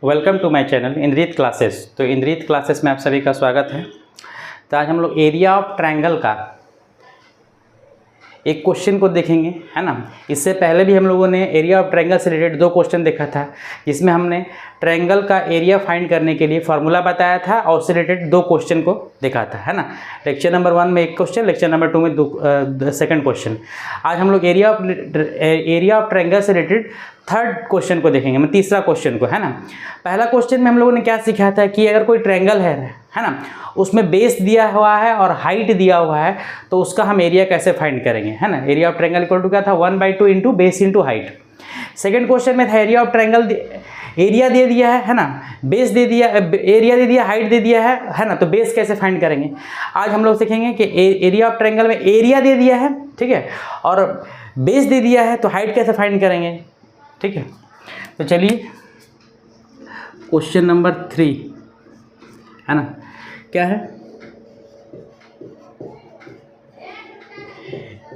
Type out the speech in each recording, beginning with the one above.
Welcome to my channel Indrit classes. तो Indrit classes में आप सभी का स्वागत है। तो आज हम लोग एरिया ऑफ ट्रायंगल का एक क्वेश्चन को देखेंगे, है ना। इससे पहले भी हम लोगों ने एरिया ऑफ ट्रायंगल से रिलेटेड 2 क्वेश्चन देखा था, जिसमें हमने ट्रायंगल का एरिया फाइंड करने के लिए फार्मूला बताया था और उससे रिलेटेड 2 क्वेश्चन को देखा था, है ना। लेक्चर नंबर 1 में एक क्वेश्चन, लेक्चर नंबर 2 में सेकंड क्वेश्चन। आज हम लोग एरिया ऑफ ट्रायंगल से रिलेटेड थर्ड क्वेश्चन को देखेंगे, मतलब तीसरा क्वेश्चन को, है ना। पहला क्वेश्चन में हम लोगों ने क्या सीखा था कि अगर कोई ट्रायंगल है ना, उसमें बेस दिया हुआ है और हाइट दिया हुआ है, तो उसका हम एरिया कैसे फाइंड करेंगे, है ना। Area of triangle equal to क्या था, 1/2 into base into height. Second question में था एरिया ऑफ ट्रायंगल, एरिया दे दिया है ना, बेस दे दिया, एरिया दे दिया, हाइट दे दिया है ना, तो बेस कैसे फाइंड करेंगे। आज हम लोग सीखेंगे कि एरिया ऑफ ट्रायंगल में एरिया दे दिया है, ठीक है, और बेस दे दिया है, तो हाइट कैसे फाइंड करेंगे, ठीक है। तो चलिए क्वेश्चन नंबर 3, है ना, क्या है,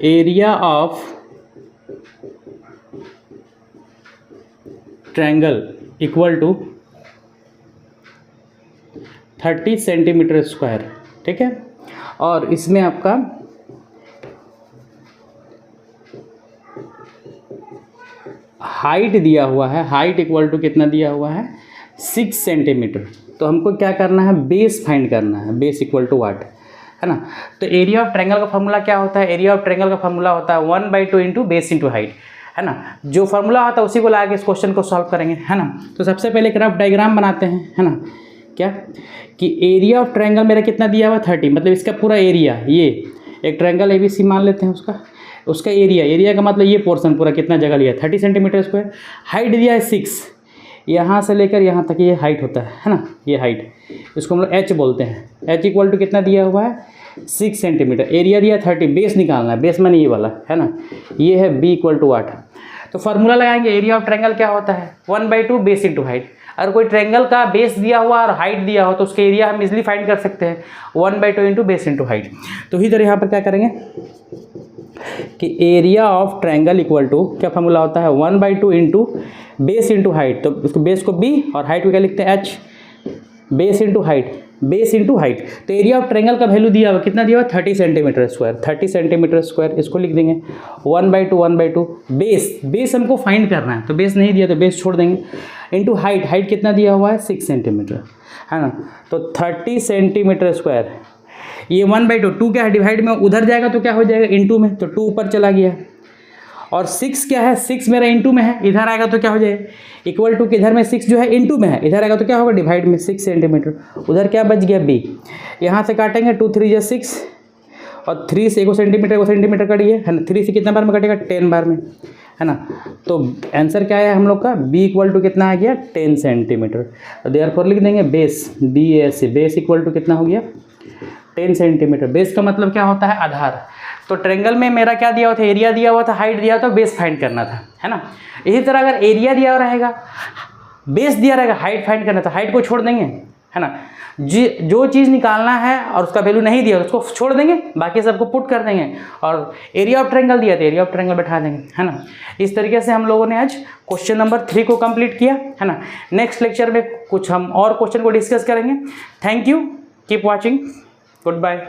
area of triangle equal to 30 centimetre square, ठीक है। और इसमें आपका हाइट दिया हुआ है, हाइट इक्वल टू कितना दिया हुआ है, 6 सेंटीमीटर। तो हमको क्या करना है, बेस फाइंड करना है, बेस इक्वल टू वाट, है ना। तो एरिया ऑफ ट्रायंगल का फार्मूला क्या होता है, एरिया ऑफ ट्रायंगल का फार्मूला होता है 1/2 इंटू बेस इंटू हाइट, है ना। जो फार्मूला होता है उसी को ला के इस क्वेश्चन को सॉल्व करेंगे, है ना। तो सबसे पहले एक रफ डायग्राम बनाते हैं, है ना, क्या कि एरिया ऑफ ट्रायंगल मेरा कितना दिया हुआ, 30, मतलब इसका पूरा एरिया, ये एक ट्रायंगल ABC मान लेते हैं, उसका एरिया का मतलब ये पोर्शन पूरा कितना जगह लिया, 30 सेंटीमीटर स्क्वायर। हाइट दिया है 6, यहाँ से लेकर यहाँ तक ये हाइट होता है ना, ये हाइट, इसको हम लोग H बोलते हैं। H इक्वल टू कितना दिया हुआ है, 6 सेंटीमीटर। एरिया दिया 30, बेस निकालना है, बेस माने ये वाला, है ना, ये है B इक्वल टू 8। तो फार्मूला लगाएंगे, एरिया ऑफ ट्रायंगल क्या होता है, 1/2 बेस इंटू हाइट। अगर कोई ट्रायंगल का बेस दिया हुआ और हाइट दिया हो तो उसके एरिया हम इजिली फाइंड कर सकते हैं, 1/2 इंटू बेस इंटू हाइट। तो इसी तरह यहाँ पर क्या करेंगे कि area of triangle equal to क्या फार्मूला होता है, 1/2 इंटू बेस इंटू हाइट। तो उसको बेस को B और हाइट को क्या लिखते हैं, H, base into height, base into height. तो एरिया ऑफ ट्रायंगल का वैल्यू दिया हुआ कितना दिया हुआ, 30 सेंटीमीटर स्क्वायर, 30 सेंटीमीटर स्क्वायर, इसको लिख देंगे 1/2 बेस हमको फाइंड करना है, तो बेस नहीं दिया तो बेस छोड़ देंगे, इंटू हाइट, हाइट कितना दिया हुआ है, 6 सेंटीमीटर, है ना। तो 30 सेंटीमीटर स्क्वायर, ये 1/2 क्या है, डिवाइड में उधर जाएगा तो क्या हो जाएगा, इंटू में, तो 2 ऊपर चला गया, और 6 क्या है, 6 मेरा इंटू में है, इधर आएगा तो क्या हो जाएगा, इक्वल टू, इधर में 6 जो है इंटू में है, इधर आएगा तो क्या होगा, डिवाइड में, 6 सेंटीमीटर, उधर क्या बच गया B। यहाँ से काटेंगे 2 3 या 6, और 3 से 1 सेंटीमीटर कटिए, है ना, 3 से कितना बार में कटेगा, 10 बार में, है ना। तो आंसर क्या है हम लोग का, B इक्वल टू कितना आ गया, 10 सेंटीमीटर। तो देयरफॉर लिख देंगे base, BAC, base equal to कितना हो गया, 10 सेंटीमीटर। बेस का मतलब क्या होता है, आधार। तो ट्रायंगल में मेरा क्या दिया हुआ था, एरिया दिया हुआ था, हाइट दिया था, बेस फाइंड करना था, है ना। इसी तरह अगर एरिया दिया हुआ रहेगा, बेस दिया रहेगा, हाइट फाइंड करना था, हाइट को छोड़ देंगे, है ना। जो चीज़ निकालना है और उसका वैल्यू नहीं दिया उसको छोड़ देंगे, बाकी सबको पुट कर देंगे, और एरिया ऑफ ट्रायंगल दिया तो एरिया ऑफ ट्रायंगल बैठा देंगे, है ना। इस तरीके से हम लोगों ने आज क्वेश्चन नंबर 3 को कंप्लीट किया, है ना। नेक्स्ट लेक्चर में कुछ हम और क्वेश्चन को डिस्कस करेंगे। Thank you, keep watching, good bye.